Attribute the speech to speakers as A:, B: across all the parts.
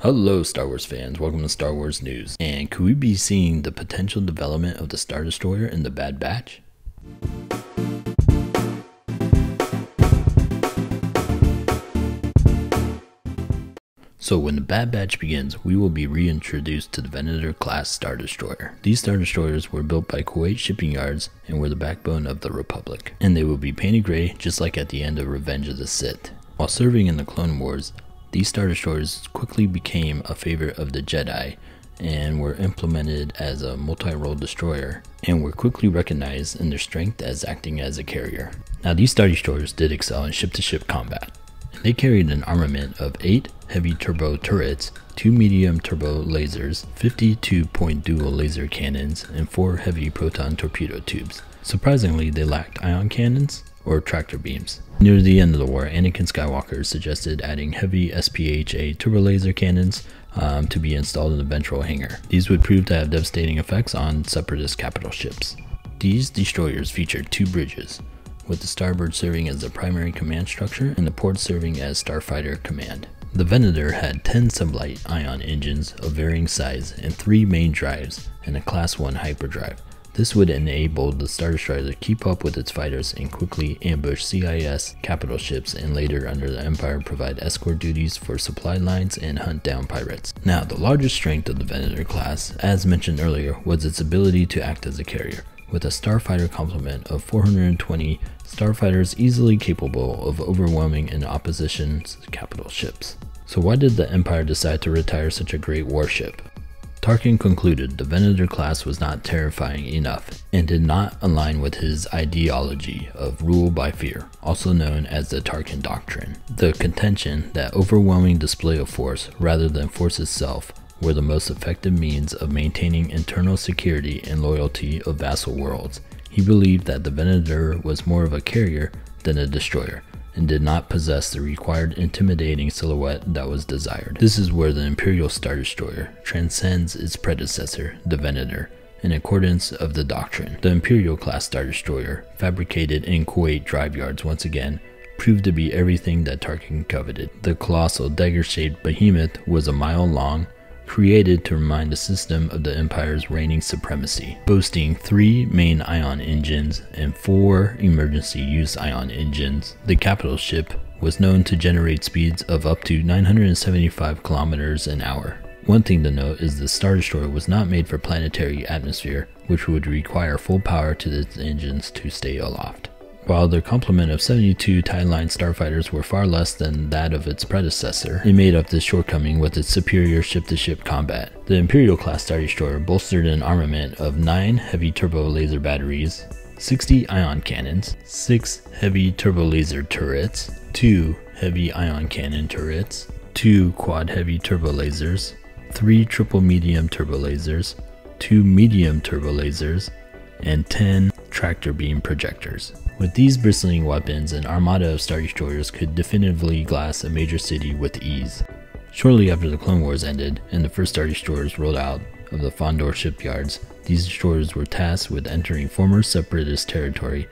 A: Hello Star Wars fans, welcome to Star Wars News. And could we be seeing the potential development of the Star Destroyer in the Bad Batch? So when the Bad Batch begins, we will be reintroduced to the Venator-class Star Destroyer. These Star Destroyers were built by Kuwait shipping yards and were the backbone of the Republic. And they will be painted gray just like at the end of Revenge of the Sith. While serving in the Clone Wars, these Star Destroyers quickly became a favorite of the Jedi and were implemented as a multi-role destroyer and were quickly recognized in their strength as acting as a carrier. Now these Star Destroyers did excel in ship-to-ship combat. They carried an armament of 8 heavy turbo turrets, 2 medium turbo lasers, 52-point dual laser cannons, and 4 heavy proton torpedo tubes. Surprisingly, they lacked ion cannons or tractor beams. Near the end of the war, Anakin Skywalker suggested adding heavy SPHA turbo laser cannons to be installed in the ventral hangar. These would prove to have devastating effects on Separatist capital ships. These destroyers featured 2 bridges, with the starboard serving as the primary command structure and the port serving as starfighter command. The Venator had 10 sublight ion engines of varying size and 3 main drives and a Class 1 hyperdrive. This would enable the Star Destroyer to keep up with its fighters and quickly ambush CIS capital ships, and later under the Empire provide escort duties for supply lines and hunt down pirates. Now, the largest strength of the Venator class, as mentioned earlier, was its ability to act as a carrier, with a starfighter complement of 420 starfighters easily capable of overwhelming an opposition's capital ships. So why did the Empire decide to retire such a great warship? Tarkin concluded the Venator class was not terrifying enough and did not align with his ideology of rule by fear, also known as the Tarkin Doctrine. The contention that overwhelming display of force rather than force itself were the most effective means of maintaining internal security and loyalty of vassal worlds. He believed that the Venator was more of a carrier than a destroyer, and did not possess the required intimidating silhouette that was desired. This is where the Imperial Star Destroyer transcends its predecessor, the Venator, in accordance of the doctrine. The Imperial class Star Destroyer, fabricated in Kuwait drive yards once again, proved to be everything that Tarkin coveted. The colossal dagger-shaped behemoth was a mile long, created to remind the system of the Empire's reigning supremacy. Boasting 3 main ion engines and 4 emergency use ion engines, the capital ship was known to generate speeds of up to 975 kilometers an hour. One thing to note is the Star Destroyer was not made for planetary atmosphere, which would require full power to its engines to stay aloft. While their complement of 72 TIE Line starfighters were far less than that of its predecessor, it made up this shortcoming with its superior ship-to-ship combat. The Imperial-class Star Destroyer bolstered an armament of 9 heavy turbo laser batteries, 60 ion cannons, 6 heavy turbo laser turrets, 2 heavy ion cannon turrets, 2 quad heavy turbo lasers, 3 triple medium turbo lasers, 2 medium turbo lasers, and 10 tractor beam projectors. With these bristling weapons, an armada of Star Destroyers could definitively glass a major city with ease. Shortly after the Clone Wars ended and the first Star Destroyers rolled out of the Fondor shipyards, these destroyers were tasked with entering former Separatist territory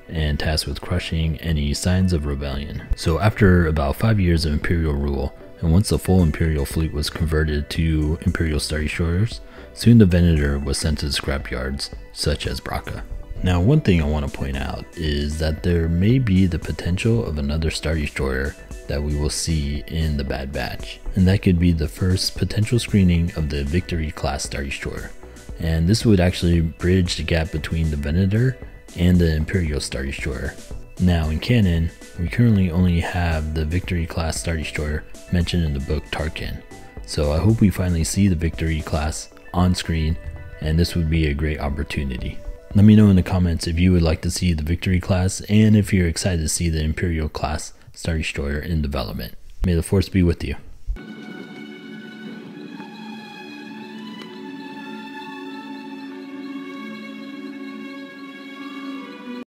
A: and tasked with crushing any signs of rebellion. So after about 5 years of Imperial rule, and once the full Imperial fleet was converted to Imperial Star Destroyers, soon the Venator was sent to scrap yards such as Braca. Now, one thing I want to point out is that there may be the potential of another Star Destroyer that we will see in the Bad Batch, and that could be the first potential screening of the Victory class Star Destroyer. And this would actually bridge the gap between the Venator and the Imperial Star Destroyer. Now, in canon, we currently only have the Victory class Star Destroyer mentioned in the book Tarkin. So I hope we finally see the Victory class on screen, and this would be a great opportunity. Let me know in the comments if you would like to see the Victory class and if you're excited to see the Imperial class Star Destroyer in development. May the Force be with you.